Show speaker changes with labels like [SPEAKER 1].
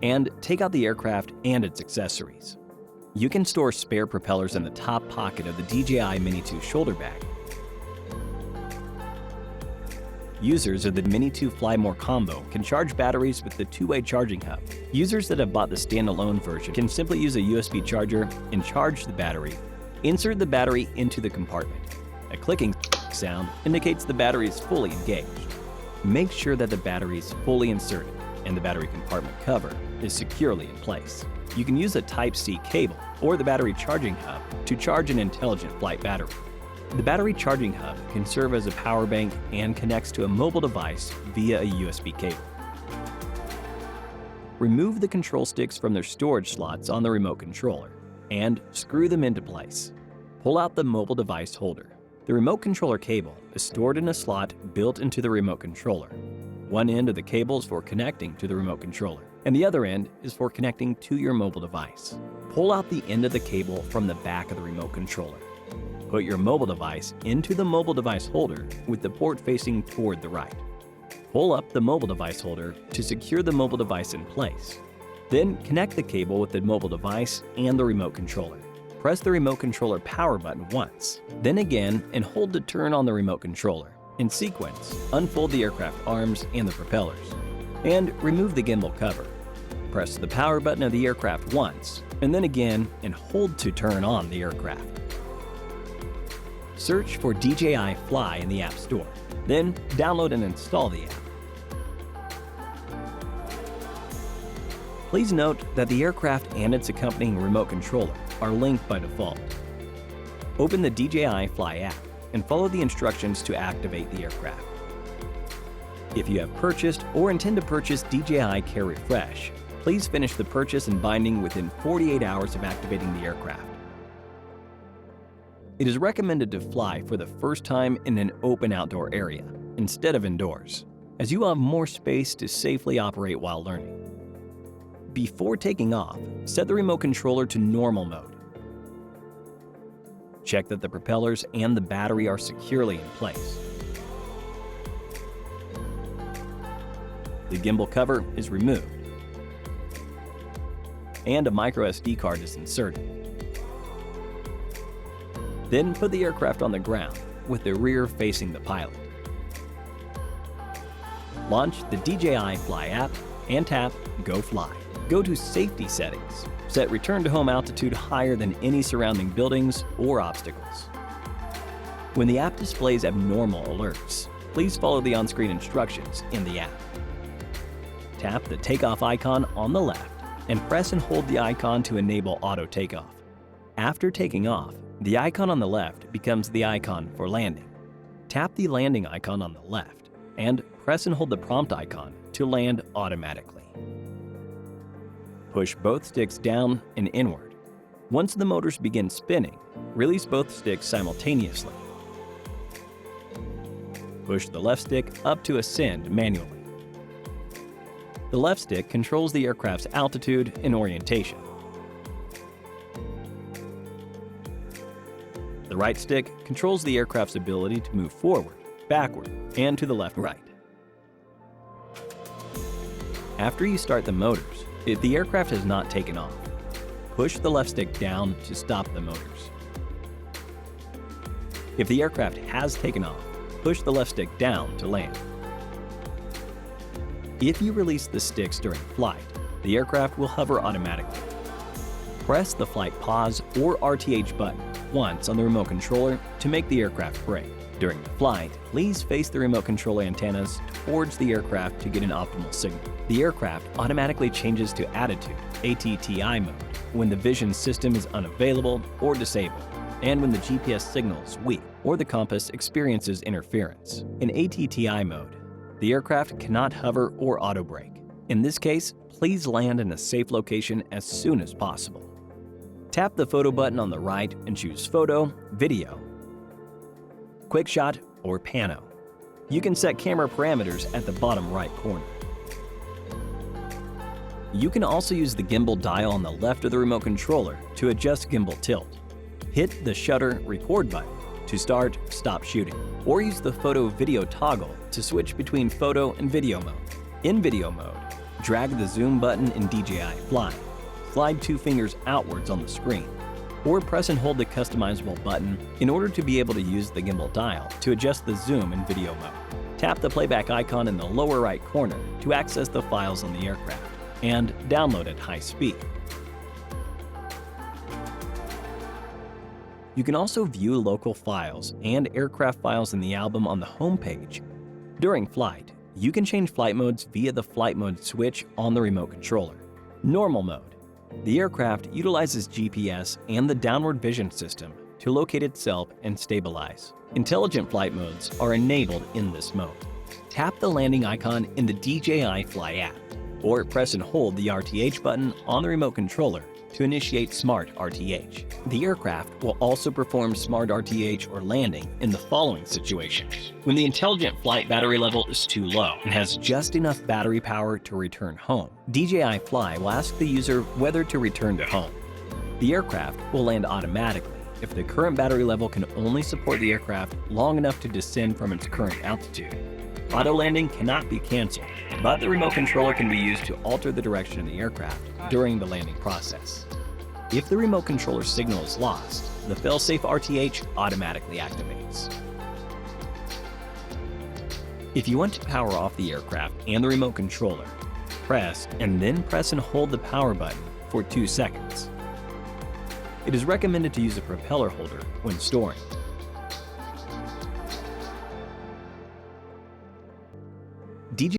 [SPEAKER 1] and take out the aircraft and its accessories. You can store spare propellers in the top pocket of the DJI Mini 2 shoulder bag. Users of the Mini 2 Fly More combo can charge batteries with the two-way charging hub. Users that have bought the standalone version can simply use a USB charger and charge the battery. Insert the battery into the compartment. A clicking sound indicates the battery is fully engaged. Make sure that the battery is fully inserted and the battery compartment cover is securely in place. You can use a Type-C cable or the battery charging hub to charge an intelligent flight battery. The battery charging hub can serve as a power bank and connects to a mobile device via a USB cable. Remove the control sticks from their storage slots on the remote controller and screw them into place. Pull out the mobile device holder. The remote controller cable is stored in a slot built into the remote controller. One end of the cable is for connecting to the remote controller, and the other end is for connecting to your mobile device. Pull out the end of the cable from the back of the remote controller. Put your mobile device into the mobile device holder with the port facing toward the right. Pull up the mobile device holder to secure the mobile device in place. Then connect the cable with the mobile device and the remote controller. Press the remote controller power button once, then again and hold to turn on the remote controller. In sequence, unfold the aircraft arms and the propellers, and remove the gimbal cover. Press the power button of the aircraft once, and then again and hold to turn on the aircraft. Search for DJI Fly in the App Store, then download and install the app. Please note that the aircraft and its accompanying remote controller are linked by default. Open the DJI Fly app and follow the instructions to activate the aircraft. If you have purchased or intend to purchase DJI Care Refresh, please finish the purchase and binding within 48 hours of activating the aircraft. It is recommended to fly for the first time in an open outdoor area instead of indoors, as you will have more space to safely operate while learning. Before taking off, set the remote controller to normal mode. Check that the propellers and the battery are securely in place. The gimbal cover is removed, and a microSD card is inserted. Then put the aircraft on the ground with the rear facing the pilot. Launch the DJI Fly app and tap Go Fly. Go to Safety Settings. Set Return to Home Altitude higher than any surrounding buildings or obstacles. When the app displays abnormal alerts, please follow the on-screen instructions in the app. Tap the takeoff icon on the left and press and hold the icon to enable auto takeoff. After taking off, the icon on the left becomes the icon for landing. Tap the landing icon on the left and press and hold the prompt icon to land automatically. Push both sticks down and inward. Once the motors begin spinning, release both sticks simultaneously. Push the left stick up to ascend manually. The left stick controls the aircraft's altitude and orientation. The right stick controls the aircraft's ability to move forward, backward, and to the left-right. After you start the motors, if the aircraft has not taken off, push the left stick down to stop the motors. If the aircraft has taken off, push the left stick down to land. If you release the sticks during flight, the aircraft will hover automatically. Press the flight pause or RTH button once on the remote controller to make the aircraft brake. During the flight, please face the remote controller antennas towards the aircraft to get an optimal signal. The aircraft automatically changes to attitude, ATTI mode, when the vision system is unavailable or disabled, and when the GPS signal is weak or the compass experiences interference. In ATTI mode, the aircraft cannot hover or auto-brake. In this case, please land in a safe location as soon as possible. Tap the photo button on the right and choose Photo, Video, Quick Shot, or Pano. You can set camera parameters at the bottom right corner. You can also use the gimbal dial on the left of the remote controller to adjust gimbal tilt. Hit the shutter record button to start, stop shooting, or use the photo video toggle to switch between photo and video mode. In video mode, drag the zoom button in DJI Fly, slide 2 fingers outwards on the screen, or press and hold the customizable button in order to be able to use the gimbal dial to adjust the zoom in video mode. Tap the playback icon in the lower right corner to access the files on the aircraft and download at high speed. You can also view local files and aircraft files in the album on the home page. During flight, you can change flight modes via the flight mode switch on the remote controller. Normal mode. The aircraft utilizes GPS and the downward vision system to locate itself and stabilize. Intelligent flight modes are enabled in this mode. Tap the landing icon in the DJI Fly app, or press and hold the RTH button on the remote controller to initiate Smart RTH. The aircraft will also perform Smart RTH or landing in the following situations. When the intelligent flight battery level is too low and has just enough battery power to return home, DJI Fly will ask the user whether to return to home. The aircraft will land automatically if the current battery level can only support the aircraft long enough to descend from its current altitude. Auto landing cannot be canceled, but the remote controller can be used to alter the direction of the aircraft during the landing process. If the remote controller signal is lost, the fail-safe RTH automatically activates. If you want to power off the aircraft and the remote controller, press and press and hold the power button for 2 seconds. It is recommended to use a propeller holder when storing. DJI